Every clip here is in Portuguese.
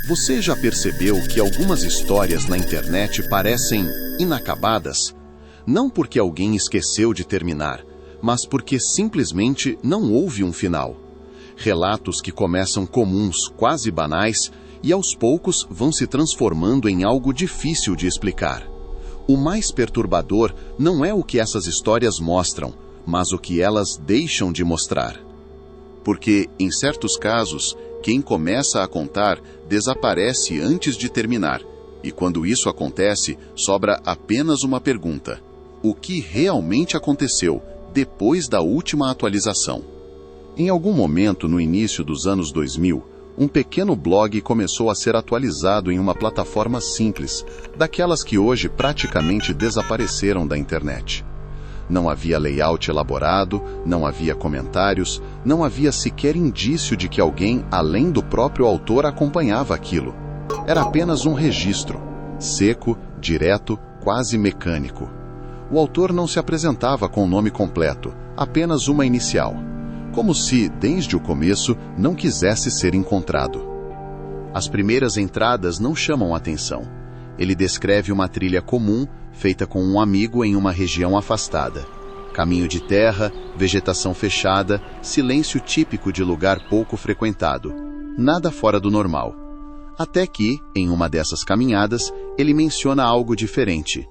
Você já percebeu que algumas histórias na internet parecem inacabadas? Não porque alguém esqueceu de terminar, mas porque simplesmente não houve um final. Relatos que começam comuns, quase banais, e aos poucos vão se transformando em algo difícil de explicar. O mais perturbador não é o que essas histórias mostram, mas o que elas deixam de mostrar. Porque, em certos casos, quem começa a contar desaparece antes de terminar, e quando isso acontece, sobra apenas uma pergunta: o que realmente aconteceu depois da última atualização? Em algum momento no início dos anos 2000, um pequeno blog começou a ser atualizado em uma plataforma simples, daquelas que hoje praticamente desapareceram da internet. Não havia layout elaborado, não havia comentários, não havia sequer indício de que alguém, além do próprio autor, acompanhava aquilo. Era apenas um registro, seco, direto, quase mecânico. O autor não se apresentava com o nome completo, apenas uma inicial, como se, desde o começo, não quisesse ser encontrado. As primeiras entradas não chamam atenção. Ele descreve uma trilha comum, feita com um amigo em uma região afastada. Caminho de terra, vegetação fechada, silêncio típico de lugar pouco frequentado. Nada fora do normal. Até que, em uma dessas caminhadas, ele menciona algo diferente.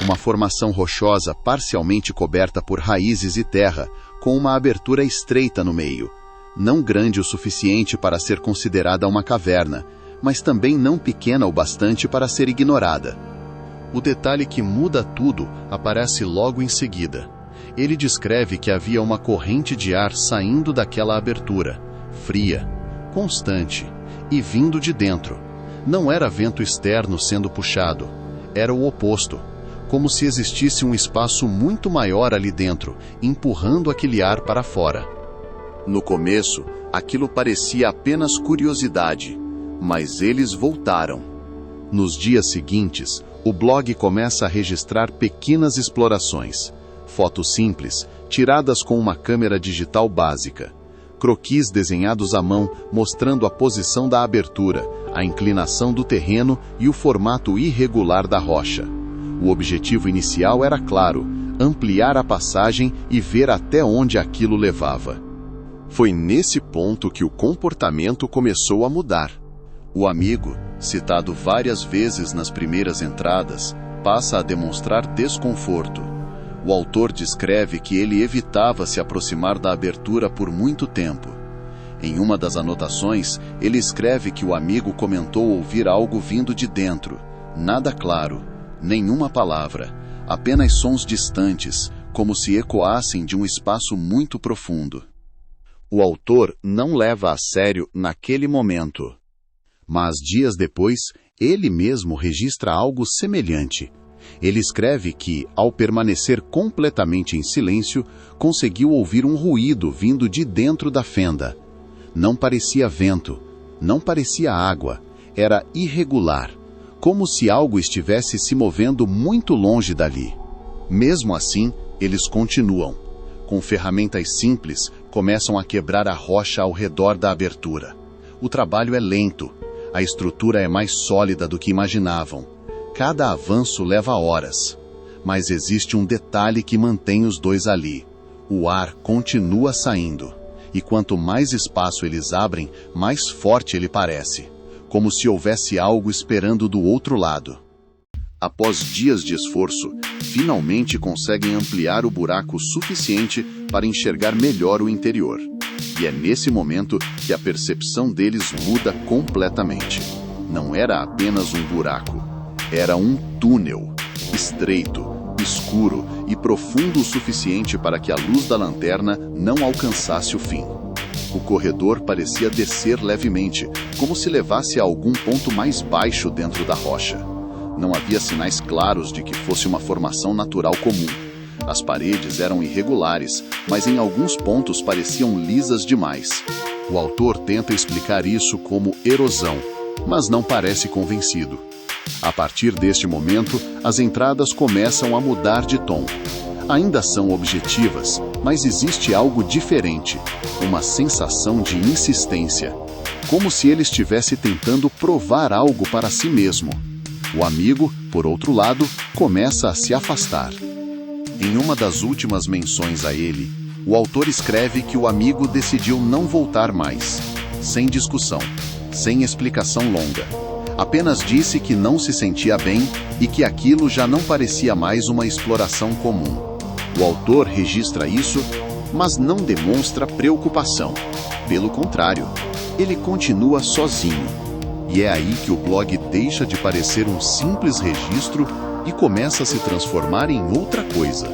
Uma formação rochosa parcialmente coberta por raízes e terra, com uma abertura estreita no meio. Não grande o suficiente para ser considerada uma caverna, mas também não pequena o bastante para ser ignorada. O detalhe que muda tudo aparece logo em seguida. Ele descreve que havia uma corrente de ar saindo daquela abertura, fria, constante, e vindo de dentro. Não era vento externo sendo puxado, era o oposto, como se existisse um espaço muito maior ali dentro, empurrando aquele ar para fora. No começo, aquilo parecia apenas curiosidade, mas eles voltaram. Nos dias seguintes, o blog começa a registrar pequenas explorações, fotos simples, tiradas com uma câmera digital básica, croquis desenhados à mão mostrando a posição da abertura, a inclinação do terreno e o formato irregular da rocha. O objetivo inicial era claro: ampliar a passagem e ver até onde aquilo levava. Foi nesse ponto que o comportamento começou a mudar. O amigo, citado várias vezes nas primeiras entradas, passa a demonstrar desconforto. O autor descreve que ele evitava se aproximar da abertura por muito tempo. Em uma das anotações, ele escreve que o amigo comentou ouvir algo vindo de dentro. Nada claro, nenhuma palavra, apenas sons distantes, como se ecoassem de um espaço muito profundo. O autor não leva a sério naquele momento. Mas dias depois, ele mesmo registra algo semelhante. Ele escreve que, ao permanecer completamente em silêncio, conseguiu ouvir um ruído vindo de dentro da fenda. Não parecia vento, não parecia água, era irregular, como se algo estivesse se movendo muito longe dali. Mesmo assim, eles continuam. Com ferramentas simples, começam a quebrar a rocha ao redor da abertura. O trabalho é lento. A estrutura é mais sólida do que imaginavam. Cada avanço leva horas. Mas existe um detalhe que mantém os dois ali. O ar continua saindo. E quanto mais espaço eles abrem, mais forte ele parece. Como se houvesse algo esperando do outro lado. Após dias de esforço, finalmente conseguem ampliar o buraco suficiente para enxergar melhor o interior. E é nesse momento que a percepção deles muda completamente. Não era apenas um buraco, era um túnel, estreito, escuro e profundo o suficiente para que a luz da lanterna não alcançasse o fim. O corredor parecia descer levemente, como se levasse a algum ponto mais baixo dentro da rocha. Não havia sinais claros de que fosse uma formação natural comum. As paredes eram irregulares, mas em alguns pontos pareciam lisas demais. O autor tenta explicar isso como erosão, mas não parece convencido. A partir deste momento, as entradas começam a mudar de tom. Ainda são objetivas, mas existe algo diferente, uma sensação de insistência. como se ele estivesse tentando provar algo para si mesmo. O amigo, por outro lado, começa a se afastar. Em uma das últimas menções a ele, o autor escreve que o amigo decidiu não voltar mais, sem discussão, sem explicação longa. Apenas disse que não se sentia bem e que aquilo já não parecia mais uma exploração comum. O autor registra isso, mas não demonstra preocupação. Pelo contrário, ele continua sozinho. E é aí que o blog deixa de parecer um simples registro e começa a se transformar em outra coisa.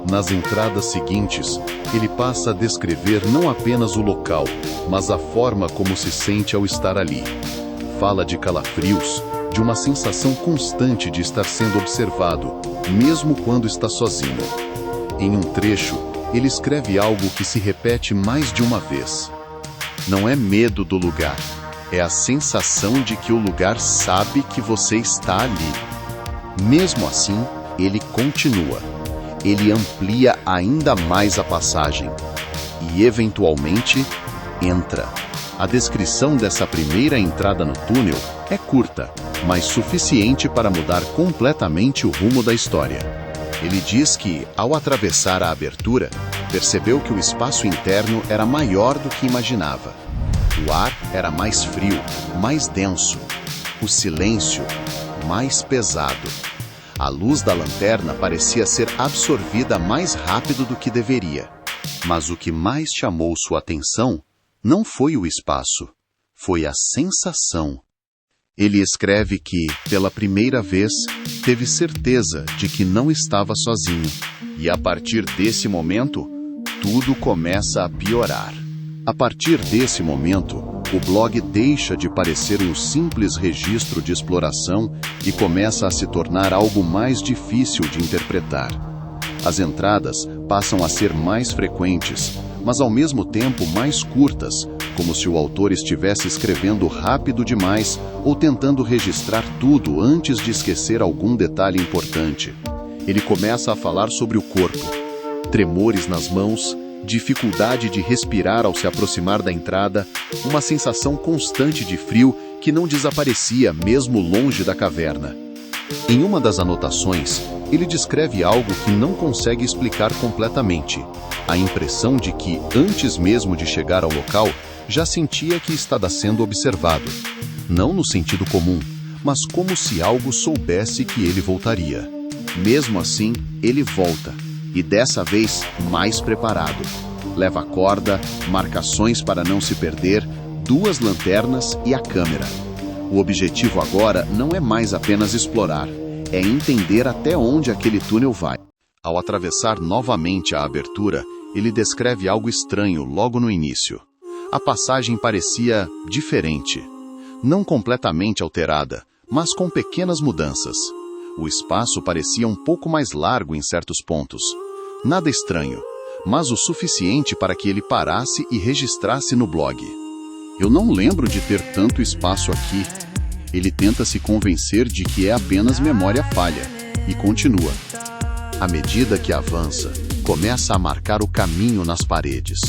Nas entradas seguintes, ele passa a descrever não apenas o local, mas a forma como se sente ao estar ali. Fala de calafrios, de uma sensação constante de estar sendo observado, mesmo quando está sozinho. Em um trecho, ele escreve algo que se repete mais de uma vez. Não é medo do lugar, é a sensação de que o lugar sabe que você está ali. Mesmo assim, ele continua. Ele amplia ainda mais a passagem. E, eventualmente, entra. A descrição dessa primeira entrada no túnel é curta, mas suficiente para mudar completamente o rumo da história. Ele diz que, ao atravessar a abertura, percebeu que o espaço interno era maior do que imaginava. O ar era mais frio, mais denso. O silêncio, mais pesado. A luz da lanterna parecia ser absorvida mais rápido do que deveria. Mas o que mais chamou sua atenção não foi o espaço, foi a sensação. Ele escreve que, pela primeira vez, teve certeza de que não estava sozinho. E a partir desse momento, tudo começa a piorar. A partir desse momento, o blog deixa de parecer um simples registro de exploração e começa a se tornar algo mais difícil de interpretar. As entradas passam a ser mais frequentes, mas ao mesmo tempo mais curtas, como se o autor estivesse escrevendo rápido demais ou tentando registrar tudo antes de esquecer algum detalhe importante. Ele começa a falar sobre o corpo, tremores nas mãos, dificuldade de respirar ao se aproximar da entrada, uma sensação constante de frio que não desaparecia mesmo longe da caverna. Em uma das anotações, ele descreve algo que não consegue explicar completamente, a impressão de que, antes mesmo de chegar ao local, já sentia que estava sendo observado. Não no sentido comum, mas como se algo soubesse que ele voltaria. Mesmo assim, ele volta. E dessa vez, mais preparado. Leva corda, marcações para não se perder, 2 lanternas e a câmera. O objetivo agora não é mais apenas explorar, é entender até onde aquele túnel vai. Ao atravessar novamente a abertura, ele descreve algo estranho logo no início. A passagem parecia diferente. Não completamente alterada, mas com pequenas mudanças. O espaço parecia um pouco mais largo em certos pontos. Nada estranho, mas o suficiente para que ele parasse e registrasse no blog. Eu não lembro de ter tanto espaço aqui. Ele tenta se convencer de que é apenas memória falha, e continua. À medida que avança, começa a marcar o caminho nas paredes.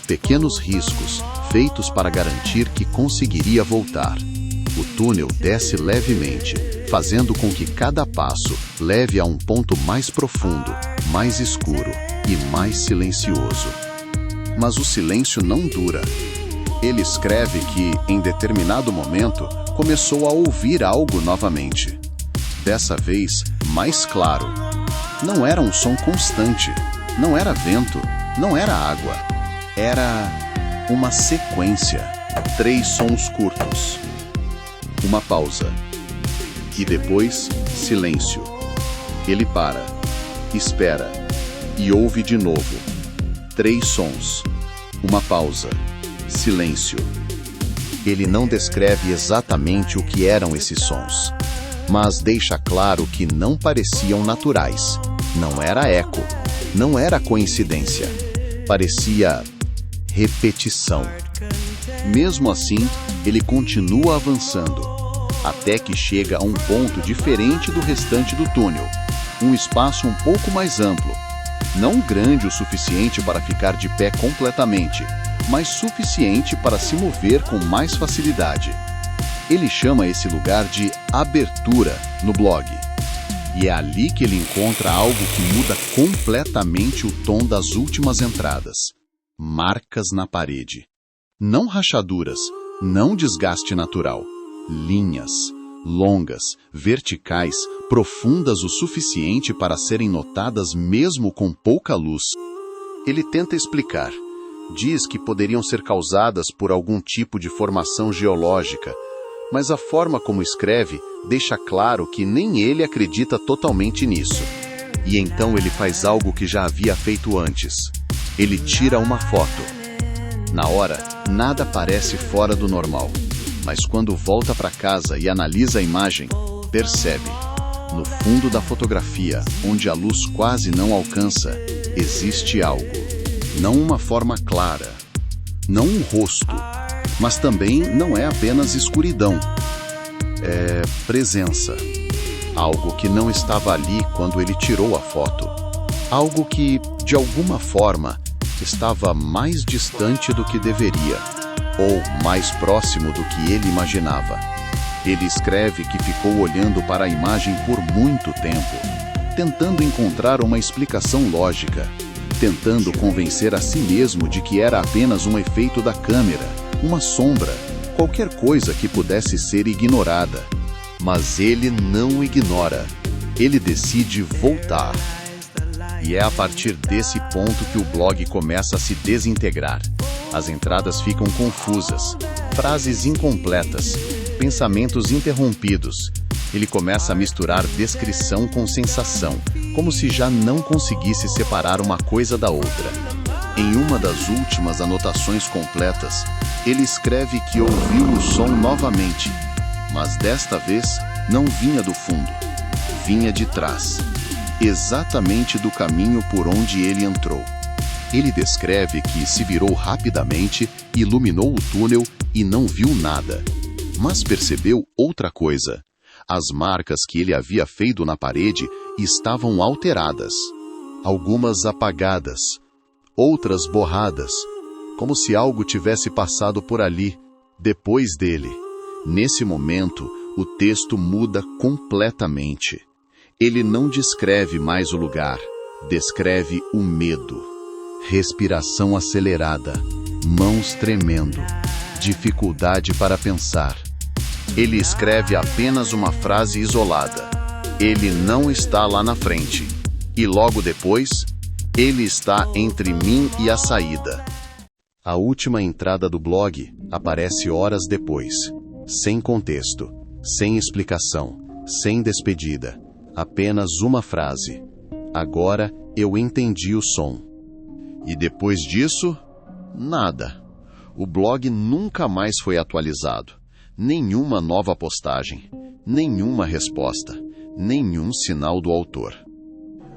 Pequenos riscos, feitos para garantir que conseguiria voltar. O túnel desce levemente, fazendo com que cada passo leve a um ponto mais profundo, mais escuro e mais silencioso. Mas o silêncio não dura. Ele escreve que, em determinado momento, começou a ouvir algo novamente. Dessa vez, mais claro. Não era um som constante, não era vento, não era água. Era uma sequência. 3 sons curtos. Uma pausa. E depois, silêncio. Ele para, espera e ouve de novo. 3 sons. Uma pausa. Silêncio. Ele não descreve exatamente o que eram esses sons, mas deixa claro que não pareciam naturais. Não era eco, não era coincidência. Parecia repetição. Mesmo assim, ele continua avançando, até que chega a um ponto diferente do restante do túnel, um espaço um pouco mais amplo. Não grande o suficiente para ficar de pé completamente, mas suficiente para se mover com mais facilidade. Ele chama esse lugar de abertura no blog. E é ali que ele encontra algo que muda completamente o tom das últimas entradas. Marcas na parede. Não rachaduras, não desgaste natural. Linhas, longas, verticais, profundas o suficiente para serem notadas mesmo com pouca luz. Ele tenta explicar. Diz que poderiam ser causadas por algum tipo de formação geológica, mas a forma como escreve deixa claro que nem ele acredita totalmente nisso. E então ele faz algo que já havia feito antes. Ele tira uma foto. Na hora, nada parece fora do normal. Mas quando volta para casa e analisa a imagem, percebe. No fundo da fotografia, onde a luz quase não alcança, existe algo. Não uma forma clara. Não um rosto. Mas também não é apenas escuridão. É presença. Algo que não estava ali quando ele tirou a foto. Algo que, de alguma forma, estava mais distante do que deveria, ou mais próximo do que ele imaginava. Ele escreve que ficou olhando para a imagem por muito tempo, tentando encontrar uma explicação lógica, tentando convencer a si mesmo de que era apenas um efeito da câmera, uma sombra, qualquer coisa que pudesse ser ignorada. Mas ele não ignora. Ele decide voltar. E é a partir desse ponto que o blog começa a se desintegrar. As entradas ficam confusas, frases incompletas, pensamentos interrompidos. Ele começa a misturar descrição com sensação, como se já não conseguisse separar uma coisa da outra. Em uma das últimas anotações completas, ele escreve que ouviu o som novamente, mas desta vez não vinha do fundo, vinha de trás, exatamente do caminho por onde ele entrou. Ele descreve que se virou rapidamente, iluminou o túnel e não viu nada, mas percebeu outra coisa. As marcas que ele havia feito na parede estavam alteradas, algumas apagadas, outras borradas, como se algo tivesse passado por ali, depois dele. Nesse momento, o texto muda completamente. Ele não descreve mais o lugar, descreve o medo. Respiração acelerada, mãos tremendo, dificuldade para pensar. Ele escreve apenas uma frase isolada. Ele não está lá na frente. E logo depois, ele está entre mim e a saída. A última entrada do blog aparece horas depois, sem contexto, sem explicação, sem despedida, apenas uma frase. Agora eu entendi o som. E depois disso, nada. O blog nunca mais foi atualizado. Nenhuma nova postagem, nenhuma resposta, nenhum sinal do autor.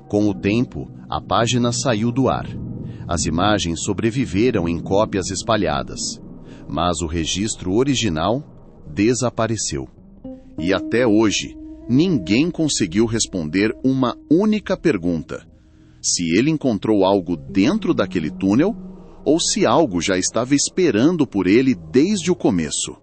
Com o tempo, a página saiu do ar. As imagens sobreviveram em cópias espalhadas, mas o registro original desapareceu. E até hoje, ninguém conseguiu responder uma única pergunta: se ele encontrou algo dentro daquele túnel ou se algo já estava esperando por ele desde o começo.